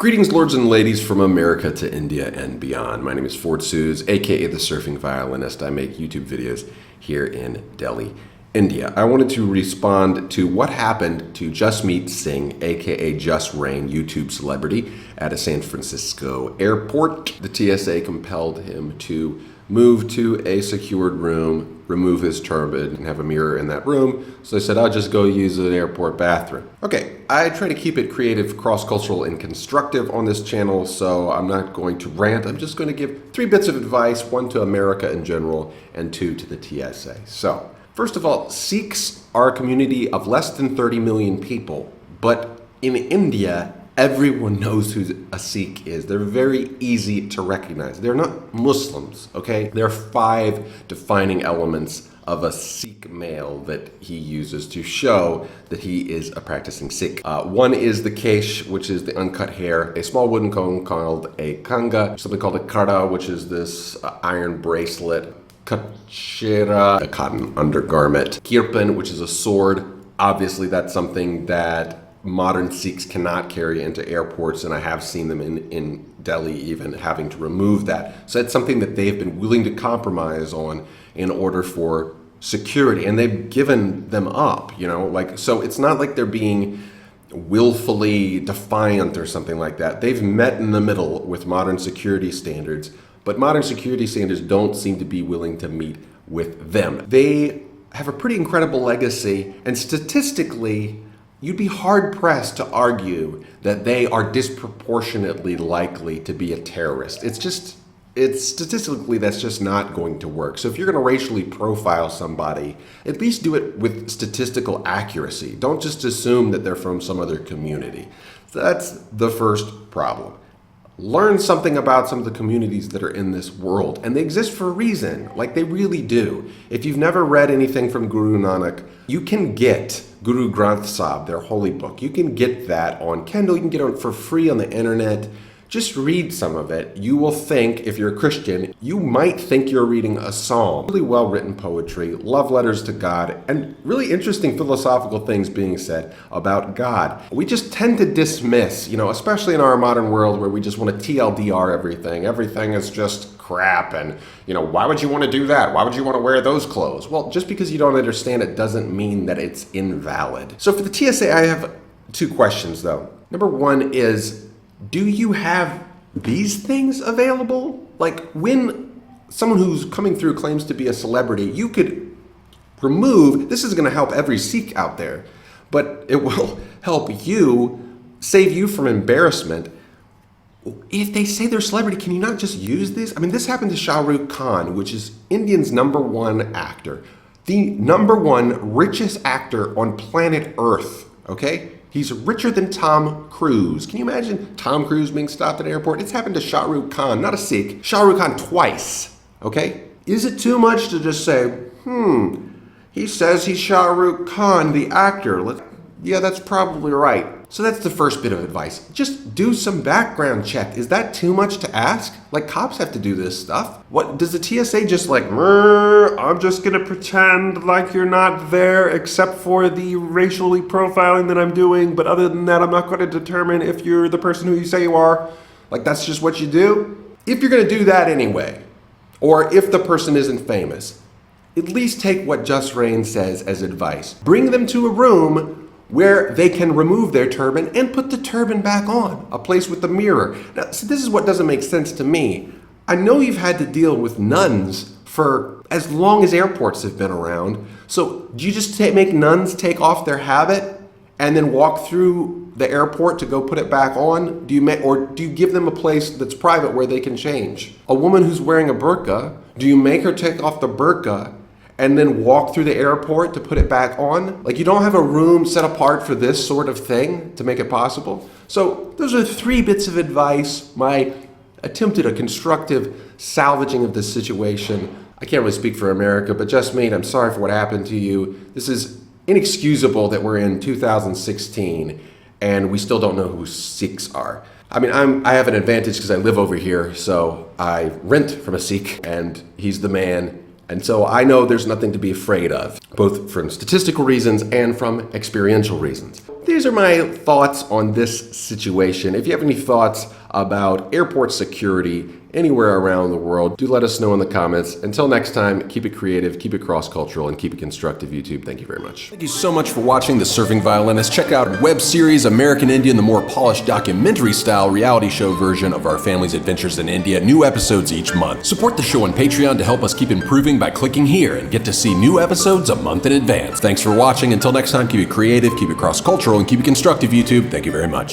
Greetings, lords and ladies from America to India and beyond. My name is Ford Suze, aka the Surfing Violinist. I make YouTube videos here in Delhi, India. I wanted to respond to what happened to Jasmeet Singh, aka JusReign, YouTube celebrity, at a San Francisco airport. The TSA compelled him to move to a secured room, remove his turban, and have a mirror in that room. So they said, I'll just go use an airport bathroom. Okay, I try to keep it creative, cross-cultural, and constructive on this channel, so I'm not going to rant. I'm just going to give 3 bits of advice, 1 to America in general, and 2 to the TSA. So, first of all, Sikhs are a community of less than 30 million people, but in India, everyone knows who a Sikh is. They're very easy to recognize. They're not Muslims, okay? There are 5 defining elements of a Sikh male that he uses to show that he is a practicing Sikh. One is the kesh, which is the uncut hair, a small wooden cone called a kanga, something called a kada, which is this iron bracelet, kachera, a cotton undergarment, kirpan, which is a sword. Obviously, that's something that modern Sikhs cannot carry into airports, and I have seen them in Delhi even having to remove that. So it's something that they've been willing to compromise on in order for security, and they've given them up, you know, like, so it's not like they're being willfully defiant or something like that. They've met in the middle with modern security standards, but modern security standards don't seem to be willing to meet with them. They have a pretty incredible legacy, and statistically, you'd be hard-pressed to argue that they are disproportionately likely to be a terrorist. It's statistically, that's just not going to work. So if you're gonna racially profile somebody, at least do it with statistical accuracy. Don't just assume that they're from some other community. So that's the first problem. Learn something about some of the communities that are in this world, and they exist for a reason, like they really do. If you've never read anything from Guru Nanak, you can get Guru Granth Sahib, their holy book. You can get that on Kindle, you can get it for free on the internet. Just read some of it. You will think, if you're a Christian, you might think you're reading a psalm. Really well-written poetry, love letters to God, and really interesting philosophical things being said about God. We just tend to dismiss, you know, especially in our modern world where we just want to TLDR everything. Everything is just crap, and, you know, why would you want to do that? Why would you want to wear those clothes? Well, just because you don't understand it doesn't mean that it's invalid. So for the TSA, I have 2 questions, though. Number 1 is, do you have these things available? Like, when someone who's coming through claims to be a celebrity, you could remove, this is going to help every Sikh out there, but it will help you, save you from embarrassment. If they say they're a celebrity, can you not just use this? I mean, this happened to Shah Rukh Khan, which is India's #1 actor, the #1 richest actor on planet Earth, okay? He's richer than Tom Cruise. Can you imagine Tom Cruise being stopped at an airport? It's happened to Shah Rukh Khan, not a Sikh, Shah Rukh Khan twice, okay? Is it too much to just say, he says he's Shah Rukh Khan, the actor. Yeah, that's probably right. So that's the first bit of advice. Just do some background check. Is that too much to ask? Like, cops have to do this stuff. What, does the TSA just like, I'm just gonna pretend like you're not there except for the racially profiling that I'm doing, but other than that, I'm not gonna determine if you're the person who you say you are? Like, that's just what you do? If you're gonna do that anyway, or if the person isn't famous, at least take what JusReign says as advice. Bring them to a room where they can remove their turban and put the turban back on, a place with a mirror. Now, see, this is what doesn't make sense to me. I know you've had to deal with nuns for as long as airports have been around. So do you just make nuns take off their habit and then walk through the airport to go put it back on? Or do you give them a place that's private where they can change? A woman who's wearing a burqa, do you make her take off the burqa and then walk through the airport to put it back on? Like, you don't have a room set apart for this sort of thing to make it possible? So those are 3 bits of advice, my attempt at a constructive salvaging of this situation. I can't really speak for America, but Jasmeet, I'm sorry for what happened to you. This is inexcusable that we're in 2016 and we still don't know who Sikhs are. I mean, I have an advantage because I live over here, so I rent from a Sikh and he's the man. And so I know there's nothing to be afraid of, both from statistical reasons and from experiential reasons. these are my thoughts on this situation. If you have any thoughts about airport security anywhere around the world, do let us know in the comments. Until next time, keep it creative, keep it cross-cultural, and keep it constructive, YouTube. Thank you very much. Thank you so much for watching The Surfing Violinist. Check out web series American Indian, the more polished documentary-style reality show version of our family's adventures in India. New episodes each month. Support the show on Patreon to help us keep improving by clicking here and get to see new episodes a month in advance. Thanks for watching. Until next time, keep it creative, keep it cross-cultural, and keep it constructive, YouTube. Thank you very much.